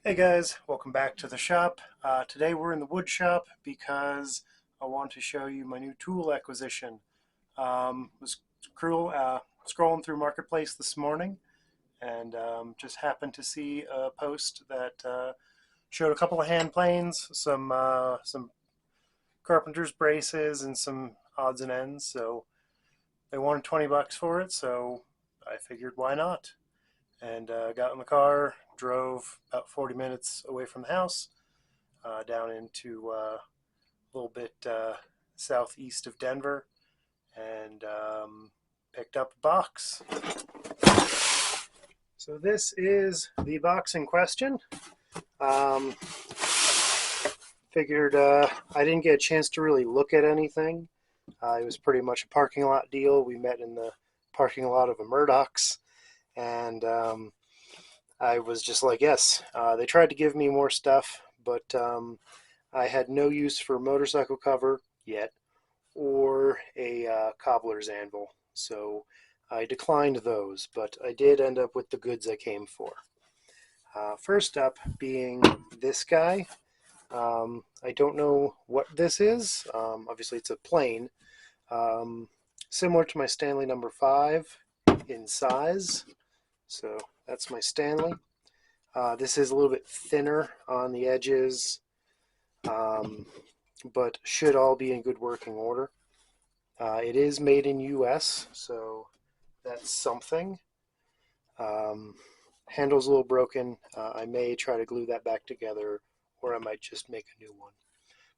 Hey guys, welcome back to the shop. Today we're in the wood shop because I want to show you my new tool acquisition. Was scrolling through Marketplace this morning and just happened to see a post that showed a couple of hand planes, some carpenter's braces, and some odds and ends. So they wanted 20 bucks for it, so I figured why not? And got in the car, drove about 40 minutes away from the house, down into a little bit southeast of Denver, and picked up a box. So this is the box in question. Um, Figured I didn't get a chance to really look at anything. It was pretty much a parking lot deal. We met in the parking lot of a Murdoch's, and I was just like, yes. They tried to give me more stuff, but I had no use for a motorcycle cover yet or a cobbler's anvil, so I declined those, but I did end up with the goods I came for. First up being this guy. I don't know what this is. Obviously it's a plane, similar to my Stanley number 5 in size. So that's my Stanley. This is a little bit thinner on the edges, but should all be in good working order. It is made in US, so that's something. Handle's a little broken. I may try to glue that back together, or I might just make a new one.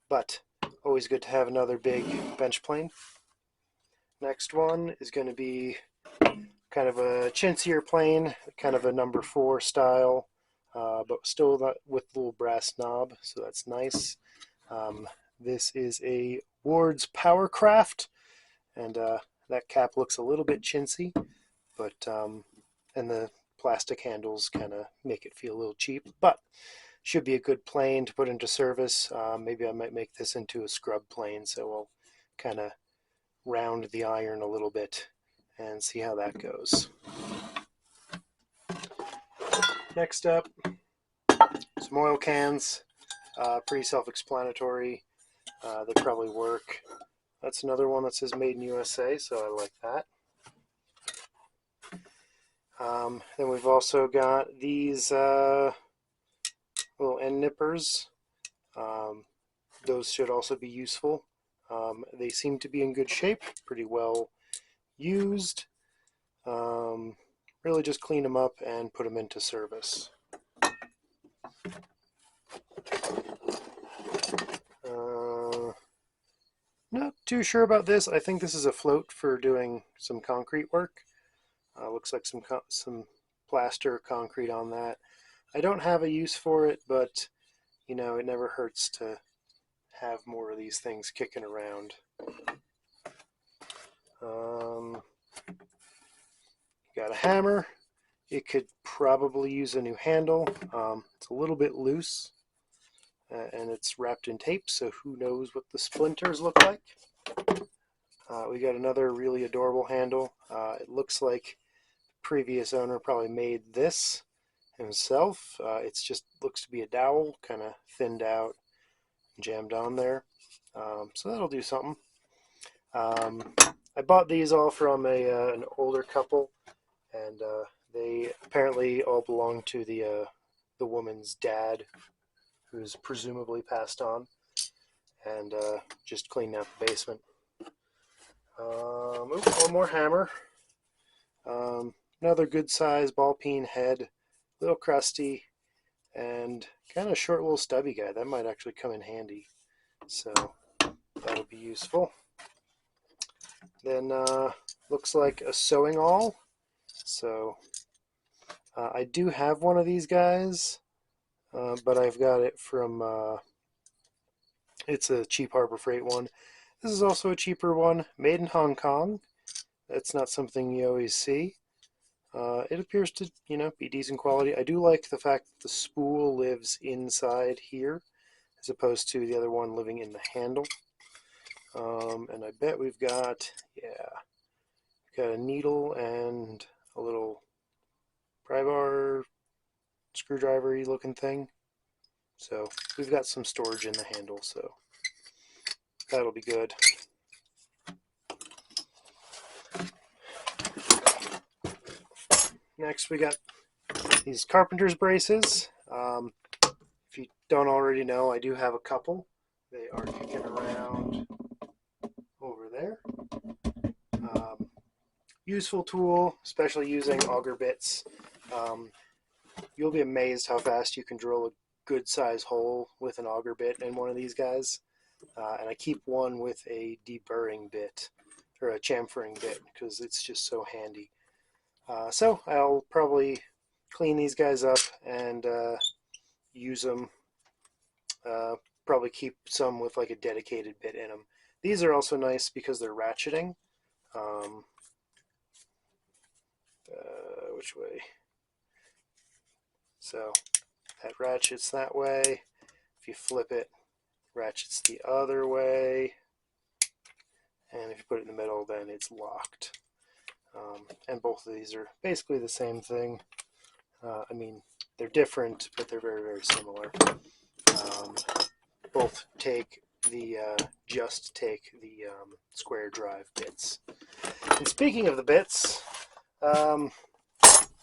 But always good to have another big bench plane. Next one is going to be kind of a chintzier plane, kind of a number 4 style, but still with a little brass knob, so that's nice. This is a Ward's Powercraft, and that cap looks a little bit chintzy, but and the plastic handles kind of make it feel a little cheap, but should be a good plane to put into service. Maybe I might make this into a scrub plane, so I'll kind of round the iron a little bit and see how that goes. Next up, some oil cans. Pretty self-explanatory. They probably work. That's another one that says made in USA, so I like that. Then we've also got these little end nippers. Those should also be useful. They seem to be in good shape, pretty well used. Really just clean them up and put them into service. Not too sure about this. I think this is a float for doing some concrete work. Looks like some plaster concrete on that. I don't have a use for it, but you know, it never hurts to have more of these things kicking around. Got a hammer. It could probably use a new handle. It's a little bit loose, and it's wrapped in tape, so who knows what the splinters look like. We got another really adorable handle. It looks like the previous owner probably made this himself. It's just looks to be a dowel, kind of thinned out and jammed on there. So that'll do something. I bought these all from an older couple, and they apparently all belong to the woman's dad, who's presumably passed on, and just cleaned out the basement. One more hammer. Another good size ball peen head, a little crusty, and kind of short little stubby guy. That might actually come in handy, so that'll be useful. Then looks like a sewing awl. So I do have one of these guys, but I've got it from, it's a cheap Harbor Freight one. This is also a cheaper one, made in Hong Kong. That's not something you always see. It appears to, you know, be decent quality. I do like the fact that the spool lives inside here, as opposed to the other one living in the handle. And I bet we've got, we've got a needle and a little pry bar screwdriver-y looking thing. So we've got some storage in the handle, so that'll be good. Next we got these carpenter's braces. If you don't already know, I do have a couple. They are kicking around over there. Useful tool, especially using auger bits. You'll be amazed how fast you can drill a good size hole with an auger bit in one of these guys. And I keep one with a deburring bit, or a chamfering bit, because it's just so handy. So I'll probably clean these guys up and use them. Probably keep some with like a dedicated bit in them. These are also nice because they're ratcheting. Which way? So that ratchets that way. If you flip it, ratchets the other way. And if you put it in the middle, then it's locked. And both of these are basically the same thing. I mean, they're different, but they're very, very similar. Both take the square drive bits. And speaking of the bits,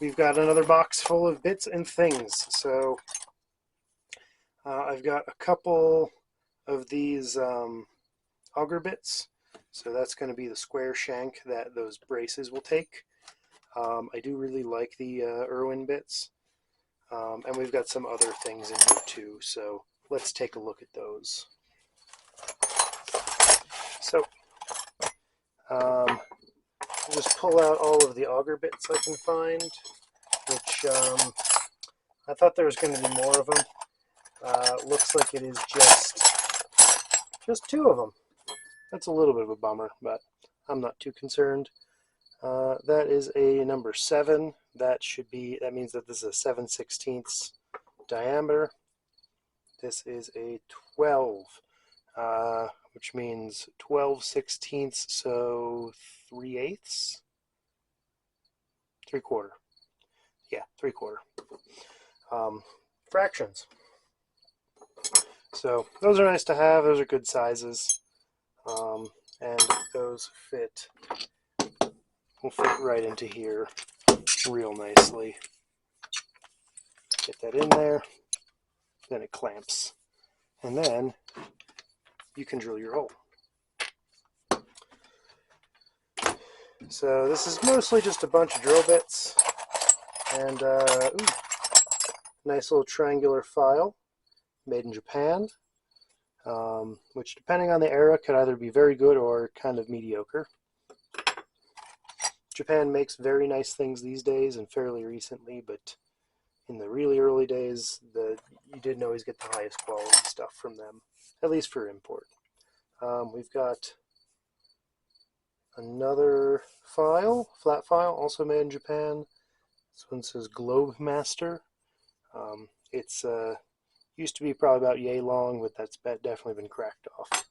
we've got another box full of bits and things. So I've got a couple of these auger bits. So that's going to be the square shank that those braces will take. I do really like the Irwin bits. And we've got some other things in here too. So let's take a look at those. So I'll just pull out all of the auger bits I can find, which I thought there was going to be more of them. Looks like it is just 2 of them. That's a little bit of a bummer, but I'm not too concerned. That is a number 7. That means that this is a 7/16 diameter. This is a 12, which means 12/16, so 3/8, 3/4. Yeah, 3/4. Fractions. So those are nice to have. Those are good sizes, and those will fit right into here real nicely. Get that in there. Then it clamps, and then you can drill your hole. So this is mostly just a bunch of drill bits and nice little triangular file made in Japan, which depending on the era could either be very good or kind of mediocre. Japan makes very nice things these days and fairly recently, but in the really early days, you didn't always get the highest quality stuff from them, at least for import. We've got another file, flat file, also made in Japan. This one says Globe Master. It's used to be probably about yay long, but that's definitely been cracked off.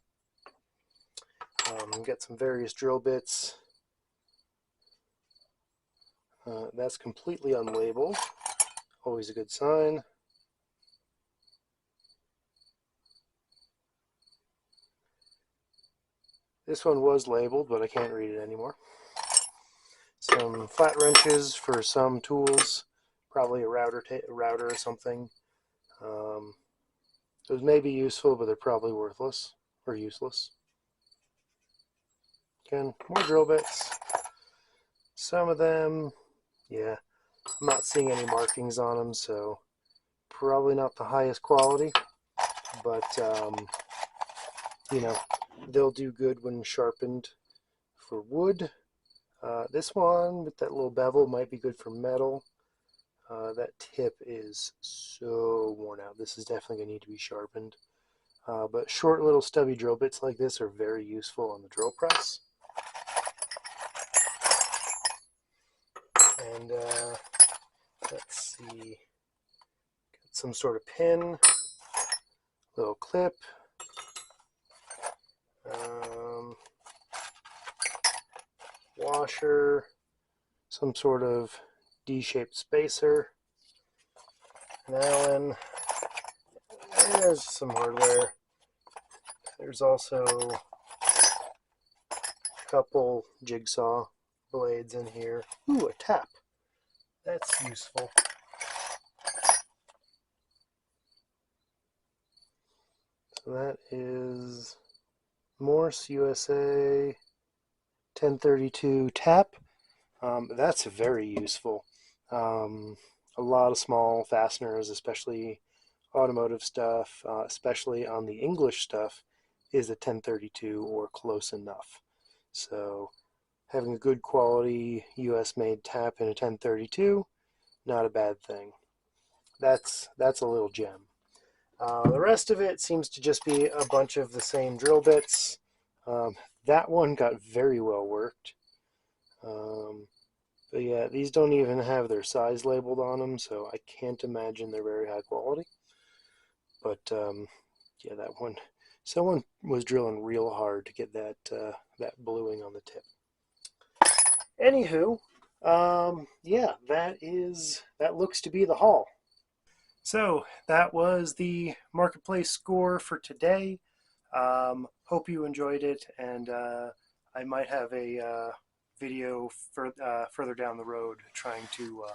We've got some various drill bits. That's completely unlabeled. Always a good sign. This one was labeled, but I can't read it anymore. Some flat wrenches for some tools, probably a router or something. Those may be useful, but they're probably worthless or useless. Again, more drill bits. Some of them, yeah, I'm not seeing any markings on them, so probably not the highest quality, but you know, they'll do good when sharpened for wood. This one with that little bevel might be good for metal. That tip is so worn out. This is definitely going to need to be sharpened. But short little stubby drill bits like this are very useful on the drill press. And let's see, got some sort of pin, little clip, washer, some sort of D-shaped spacer, an Allen, There's some hardware. There's also a couple jigsaw blades in here. Ooh, a tap. That's useful. So that is Morse USA 1032 tap. That's very useful. A lot of small fasteners, especially automotive stuff, especially on the English stuff, is a 1032 or close enough. So having a good quality US made tap in a 1032, not a bad thing. That's a little gem. The rest of it seems to just be a bunch of the same drill bits. Um, that one got very well worked. But yeah, these don't even have their size labeled on them, so I can't imagine they're very high quality. But yeah, that one, someone was drilling real hard to get that bluing on the tip. Anywho, yeah, that looks to be the haul. So that was the marketplace score for today. Hope you enjoyed it, and I might have a video further down the road trying to,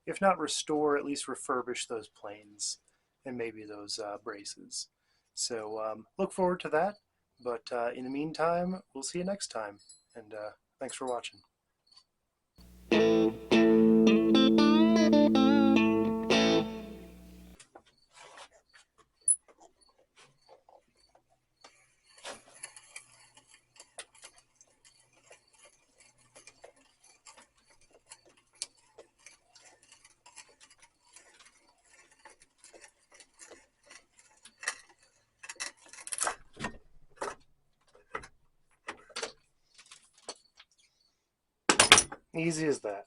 if not restore, at least refurbish those planes and maybe those braces. So look forward to that. But in the meantime, we'll see you next time. And thanks for watching. Easy as that.